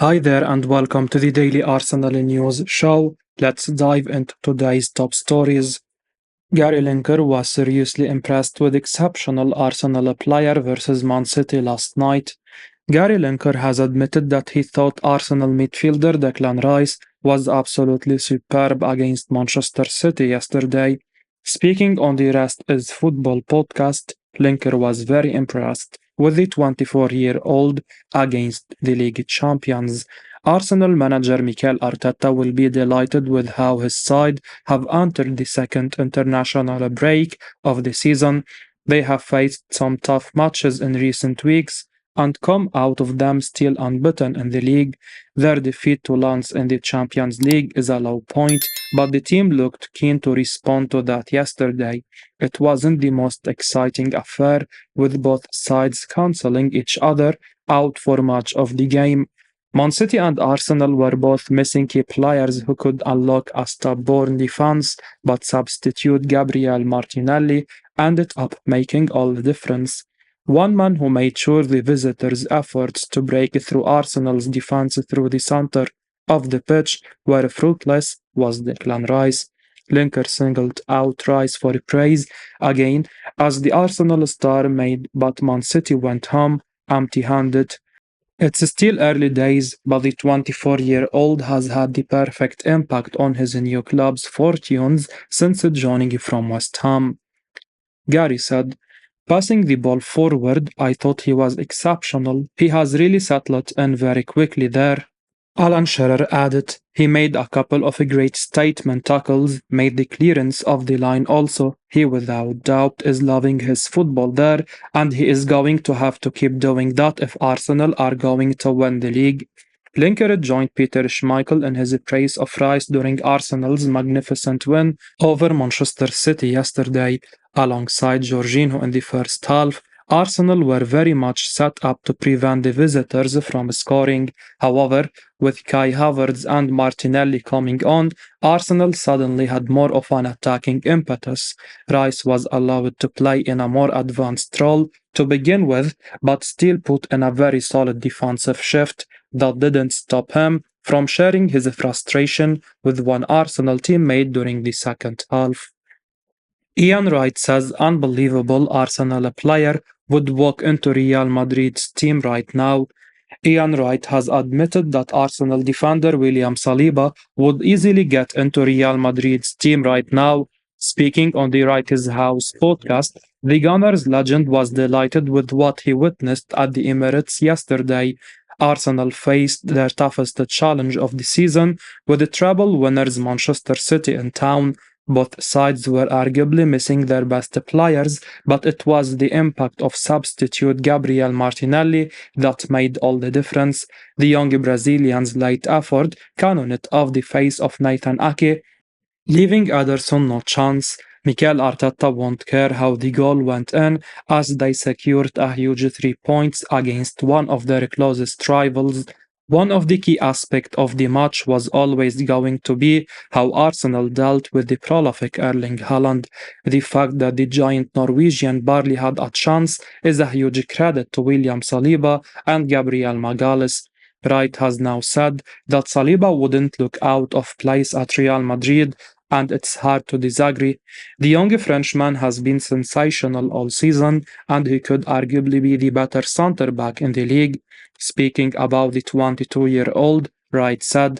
Hi there and welcome to the Daily Arsenal News Show. Let's dive into today's top stories. Gary Lineker was seriously impressed with exceptional Arsenal player versus Man City last night. Gary Lineker has admitted that he thought Arsenal midfielder Declan Rice was absolutely superb against Manchester City yesterday. Speaking on the Rest is Football podcast, Lineker was very impressed with the 24-year-old against the league champions. Arsenal manager Mikel Arteta will be delighted with how his side have entered the second international break of the season. They have faced some tough matches in recent weeks and come out of them still unbeaten in the league. Their defeat to Lens in the Champions League is a low point, but the team looked keen to respond to that yesterday. It wasn't the most exciting affair, with both sides cancelling each other out for much of the game. Man City and Arsenal were both missing key players who could unlock a stubborn defense, but substitute Gabriel Martinelli ended up making all the difference. One man who made sure the visitors' efforts to break through Arsenal's defense through the center of the pitch were fruitless was Declan Rice. Lineker singled out Rice for praise again as the Arsenal star made, but Man City went home empty-handed. It's still early days, but the 24-year-old has had the perfect impact on his new club's fortunes since joining from West Ham. Gary said, "Passing the ball forward, I thought he was exceptional. He has really settled in very quickly there." Alan Shearer added, "He made a couple of great statement tackles, made the clearance of the line also. He without doubt is loving his football there, and he is going to have to keep doing that if Arsenal are going to win the league." Lineker joined Peter Schmeichel in his praise of Rice during Arsenal's magnificent win over Manchester City yesterday. Alongside Jorginho in the first half, Arsenal were very much set up to prevent the visitors from scoring. However, with Kai Havertz and Martinelli coming on, Arsenal suddenly had more of an attacking impetus. Rice was allowed to play in a more advanced role to begin with, but still put in a very solid defensive shift that didn't stop him from sharing his frustration with one Arsenal teammate during the second half. Ian Wright says unbelievable Arsenal player would walk into Real Madrid's team right now. Ian Wright has admitted that Arsenal defender William Saliba would easily get into Real Madrid's team right now. Speaking on the Wright's House podcast, the Gunners legend was delighted with what he witnessed at the Emirates yesterday. Arsenal faced their toughest challenge of the season with the treble winners Manchester City in town. Both sides were arguably missing their best players, but it was the impact of substitute Gabriel Martinelli that made all the difference. The young Brazilian's late effort cannoned off the face of Nathan Ake, leaving Ederson no chance. Mikel Arteta won't care how the goal went in, as they secured a huge 3 points against one of their closest rivals. One of the key aspects of the match was always going to be how Arsenal dealt with the prolific Erling Haaland. The fact that the giant Norwegian barely had a chance is a huge credit to William Saliba and Gabriel Magalhaes. Wright has now said that Saliba wouldn't look out of place at Real Madrid, and it's hard to disagree. The young Frenchman has been sensational all season, and he could arguably be the better centre back in the league. Speaking about the 22-year-old, Wright said,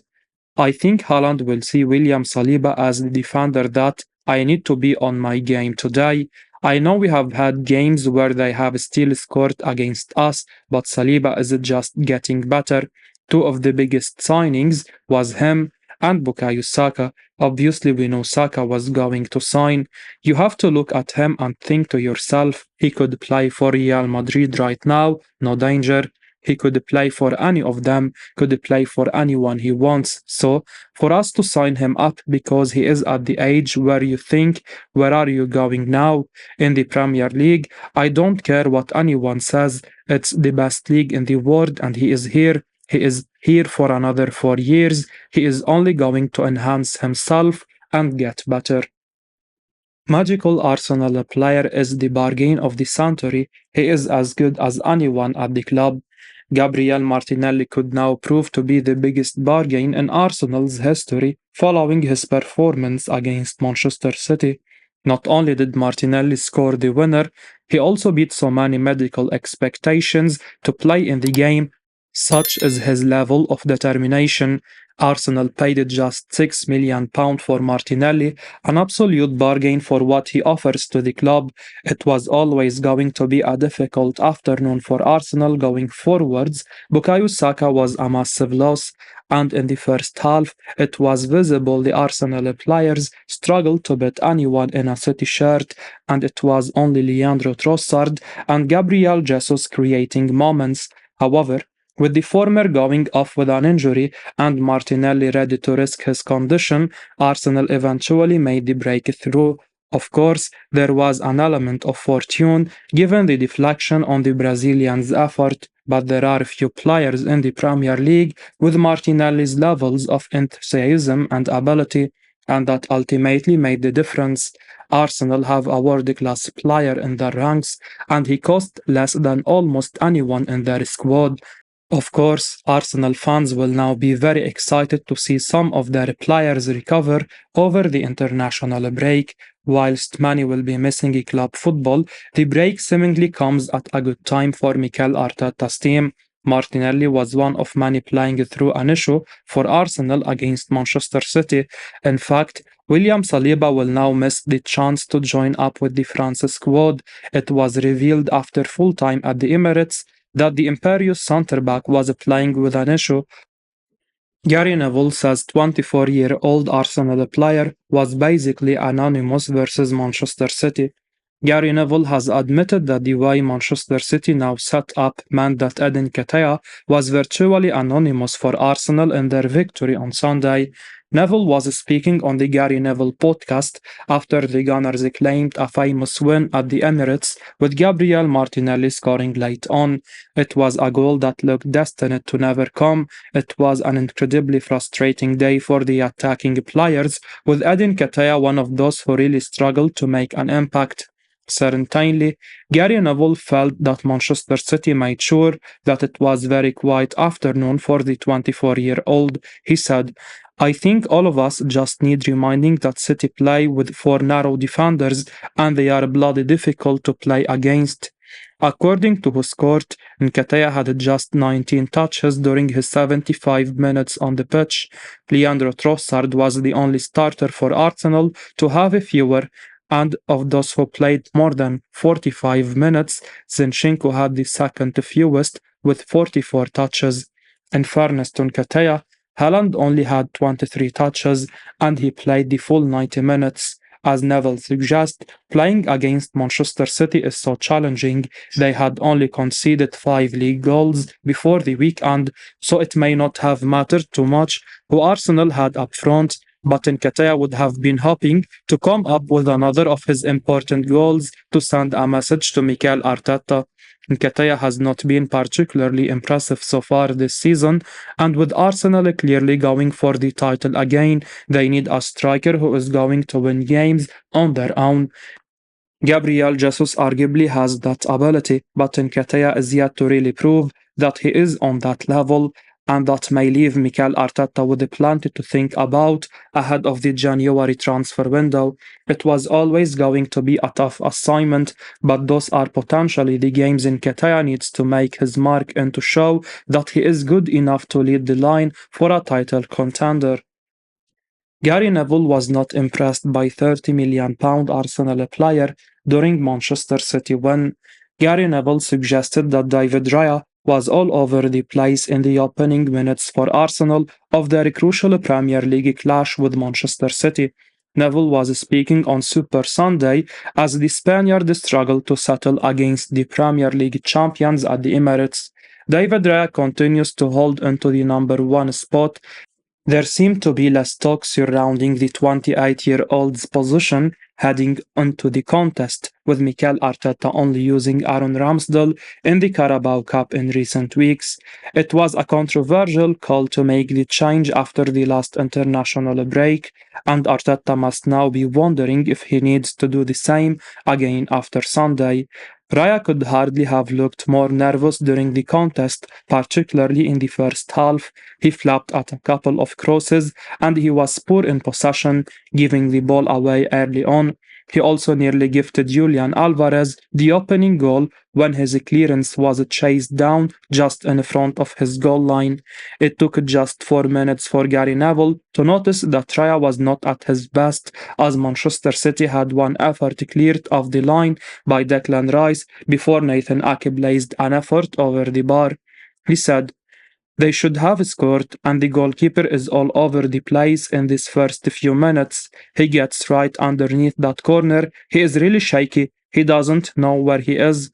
"I think Haaland will see William Saliba as the defender that I need to be on my game today. I know we have had games where they have still scored against us, but Saliba is just getting better. Two of the biggest signings was him and Bukayo Saka. Obviously, we know Saka was going to sign. You have to look at him and think to yourself, he could play for Real Madrid right now, no danger. He could play for any of them, could play for anyone he wants. So, for us to sign him up because he is at the age where you think, where are you going now? In the Premier League, I don't care what anyone says, it's the best league in the world and he is here. He is here for another 4 years. He is only going to enhance himself and get better." Magical Arsenal player is the bargain of the century. He is as good as anyone at the club. Gabriel Martinelli could now prove to be the biggest bargain in Arsenal's history following his performance against Manchester City. Not only did Martinelli score the winner, he also beat so many medical expectations to play in the game. Such is his level of determination. Arsenal paid just £6 million for Martinelli, an absolute bargain for what he offers to the club. It was always going to be a difficult afternoon for Arsenal going forwards. Bukayo Saka was a massive loss, and in the first half, it was visible the Arsenal players struggled to beat anyone in a City shirt, and it was only Leandro Trossard and Gabriel Jesus creating moments. However, with the former going off with an injury and Martinelli ready to risk his condition, Arsenal eventually made the breakthrough. Of course, there was an element of fortune given the deflection on the Brazilians' effort, but there are few players in the Premier League with Martinelli's levels of enthusiasm and ability, and that ultimately made the difference. Arsenal have a world-class player in their ranks, and he cost less than almost anyone in their squad. Of course, Arsenal fans will now be very excited to see some of their players recover over the international break. Whilst many will be missing club football, the break seemingly comes at a good time for Mikel Arteta's team. Martinelli was one of many playing through an issue for Arsenal against Manchester City. In fact, William Saliba will now miss the chance to join up with the France squad. It was revealed after full time at the Emirates that the Imperious centre-back was playing with an issue. Gary Neville says 24-year-old Arsenal player was basically anonymous versus Manchester City. Gary Neville has admitted that the way Manchester City now set up meant that Edin Ketia was virtually anonymous for Arsenal in their victory on Sunday. Neville was speaking on the Gary Neville podcast after the Gunners claimed a famous win at the Emirates with Gabriel Martinelli scoring late on. It was a goal that looked destined to never come. It was an incredibly frustrating day for the attacking players, with Edin Ketia one of those who really struggled to make an impact. Certainly, Gary Neville felt that Manchester City made sure that it was very quiet afternoon for the 24-year-old. He said, I think all of us just need reminding that City play with four narrow defenders and they are bloody difficult to play against. According to his court, Nketiah had just 19 touches during his 75 minutes on the pitch. Leandro Trossard was the only starter for Arsenal to have fewer, and of those who played more than 45 minutes, Zinchenko had the second fewest with 44 touches. In fairness to Nketiah, Haaland only had 23 touches and he played the full 90 minutes. As Neville suggests, playing against Manchester City is so challenging. They had only conceded 5 league goals before the weekend, so it may not have mattered too much who Arsenal had up front, but Nketiah would have been hoping to come up with another of his important goals to send a message to Mikel Arteta. Nketiah has not been particularly impressive so far this season, and with Arsenal clearly going for the title again, they need a striker who is going to win games on their own. Gabriel Jesus arguably has that ability, but Nketiah is yet to really prove that he is on that level, and that may leave Mikel Arteta with plenty to think about ahead of the January transfer window. It was always going to be a tough assignment, but those are potentially the games Nketiah needs to make his mark and to show that he is good enough to lead the line for a title contender. Gary Neville was not impressed by £30 million Arsenal player during Manchester City win. Gary Neville suggested that David Raya was all over the place in the opening minutes for Arsenal of their crucial Premier League clash with Manchester City. Neville was speaking on Super Sunday as the Spaniard struggled to settle against the Premier League champions at the Emirates. David Raya continues to hold onto the number 1 spot. There seemed to be less talk surrounding the 28-year-old's position heading into the contest, with Mikel Arteta only using Aaron Ramsdale in the Carabao Cup in recent weeks. It was a controversial call to make the change after the last international break, and Arteta must now be wondering if he needs to do the same again after Sunday. Raya could hardly have looked more nervous during the contest, particularly in the first half. He flapped at a couple of crosses and he was poor in possession, giving the ball away early on. He also nearly gifted Julian Alvarez the opening goal when his clearance was chased down just in front of his goal line. It took just 4 minutes for Gary Neville to notice that Raya was not at his best, as Manchester City had one effort cleared off the line by Declan Rice before Nathan Ake blazed an effort over the bar. He said, "They should have scored, and the goalkeeper is all over the place in these first few minutes. He gets right underneath that corner. He is really shaky. He doesn't know where he is."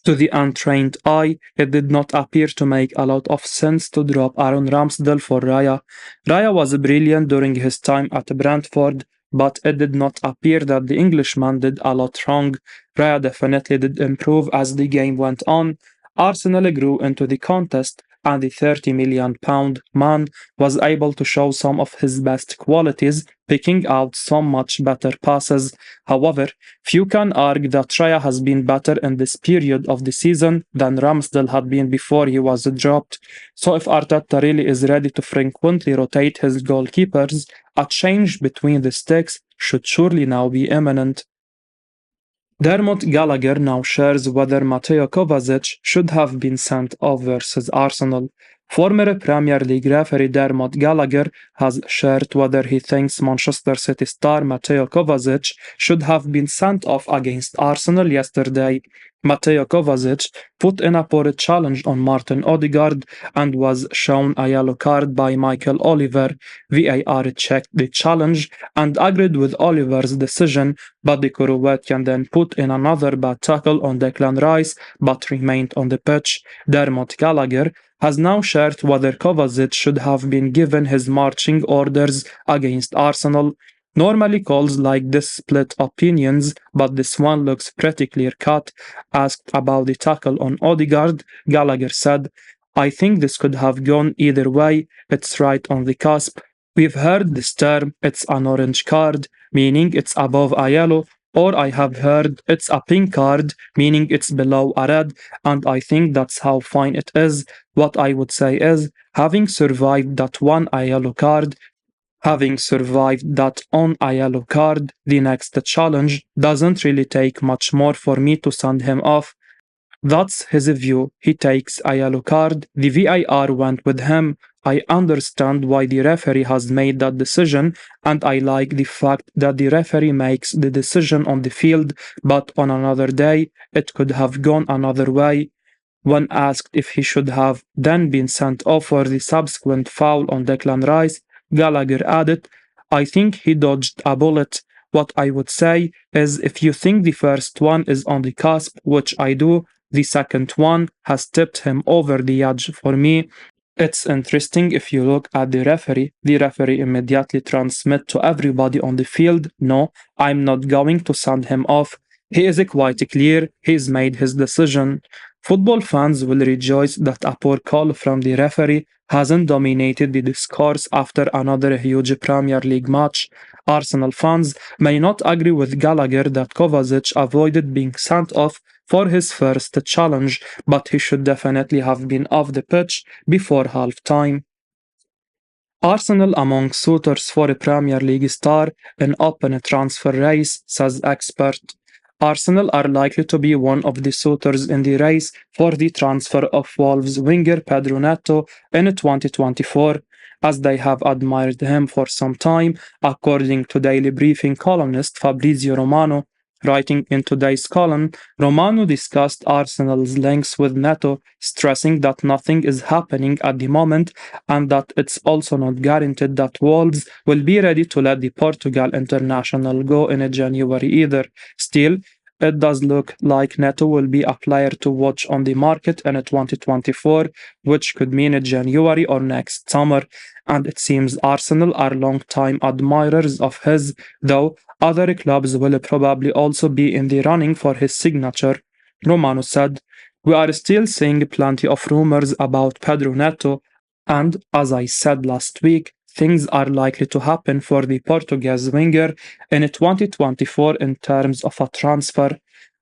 To the untrained eye, it did not appear to make a lot of sense to drop Aaron Ramsdale for Raya. Raya was brilliant during his time at Brentford, but it did not appear that the Englishman did a lot wrong. Raya definitely did improve as the game went on. Arsenal grew into the contest, and the £30 million man was able to show some of his best qualities, picking out some much better passes. However, few can argue that Raya has been better in this period of the season than Ramsdale had been before he was dropped. So if Arteta really is ready to frequently rotate his goalkeepers, a change between the sticks should surely now be imminent. Dermot Gallagher now shares whether Mateo Kovacic should have been sent off versus Arsenal. Former Premier League referee Dermot Gallagher has shared whether he thinks Manchester City star Mateo Kovacic should have been sent off against Arsenal yesterday. Mateo Kovacic put in a poor challenge on Martin Odegaard and was shown a yellow card by Michael Oliver. VAR checked the challenge and agreed with Oliver's decision, but the Croatian then put in another bad tackle on Declan Rice but remained on the pitch. Dermot Gallagher has now shared whether Kovacic should have been given his marching orders against Arsenal. Normally calls like this split opinions, but this one looks pretty clear-cut. Asked about the tackle on Odegaard, Gallagher said, "I think this could have gone either way. It's right on the cusp. We've heard this term, it's an orange card, meaning it's above a yellow, or I have heard it's a pink card, meaning it's below a red, and I think that's how fine it is. What I would say is, having survived that one a yellow card, having survived that on a yellow card, the next challenge doesn't really take much more for me to send him off. That's his view. He takes a yellow card. The VAR went with him. I understand why the referee has made that decision, and I like the fact that the referee makes the decision on the field, but on another day, it could have gone another way." When asked if he should have then been sent off for the subsequent foul on Declan Rice, Gallagher added, "I think he dodged a bullet. What I would say is if you think the first one is on the cusp, which I do, the second one has tipped him over the edge for me." It's interesting if you look at the referee immediately transmit to everybody on the field, "No, I'm not going to send him off. He is quite clear, he's made his decision." Football fans will rejoice that a poor call from the referee hasn't dominated the discourse after another huge Premier League match. Arsenal fans may not agree with Gallagher that Kovacic avoided being sent off for his first challenge, but he should definitely have been off the pitch before half-time. Arsenal among suitors for a Premier League star in open transfer race, says expert. Arsenal are likely to be one of the suitors in the race for the transfer of Wolves winger Pedro Neto in 2024, as they have admired him for some time, according to Daily Briefing columnist Fabrizio Romano. Writing in today's column, Romano discussed Arsenal's links with Neto, stressing that nothing is happening at the moment and that it's also not guaranteed that Wolves will be ready to let the Portugal international go in January either. Still, it does look like Neto will be a player to watch on the market in 2024, which could mean January or next summer. And it seems Arsenal are long-time admirers of his, though other clubs will probably also be in the running for his signature. Romano said, "We are still seeing plenty of rumors about Pedro Neto, and as I said last week, things are likely to happen for the Portuguese winger in 2024 in terms of a transfer.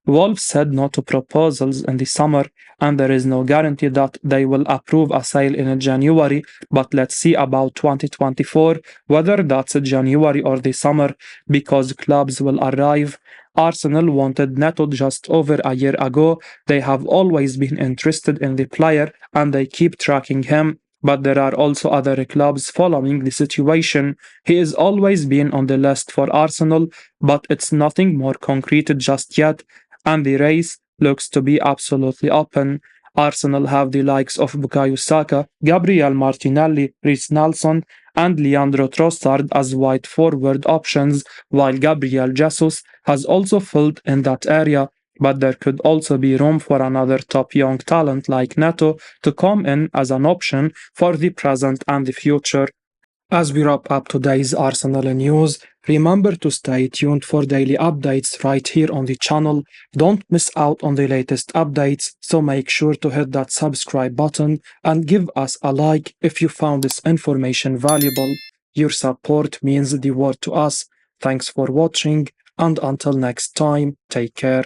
Wolves said no to proposals in the summer, and there is no guarantee that they will approve a sale in January. But let's see about 2024, whether that's January or the summer, because clubs will arrive. Arsenal wanted Neto just over a year ago. They have always been interested in the player and they keep tracking him. But there are also other clubs following the situation. He has always been on the list for Arsenal, but it's nothing more concrete just yet, and the race looks to be absolutely open. Arsenal have the likes of Bukayo Saka, Gabriel Martinelli, Reece Nelson, and Leandro Trossard as wide forward options, while Gabriel Jesus has also filled in that area. But there could also be room for another top young talent like Neto to come in as an option for the present and the future. As we wrap up today's Arsenal news, remember to stay tuned for daily updates right here on the channel. Don't miss out on the latest updates, so make sure to hit that subscribe button and give us a like if you found this information valuable. Your support means the world to us. Thanks for watching, and until next time, take care.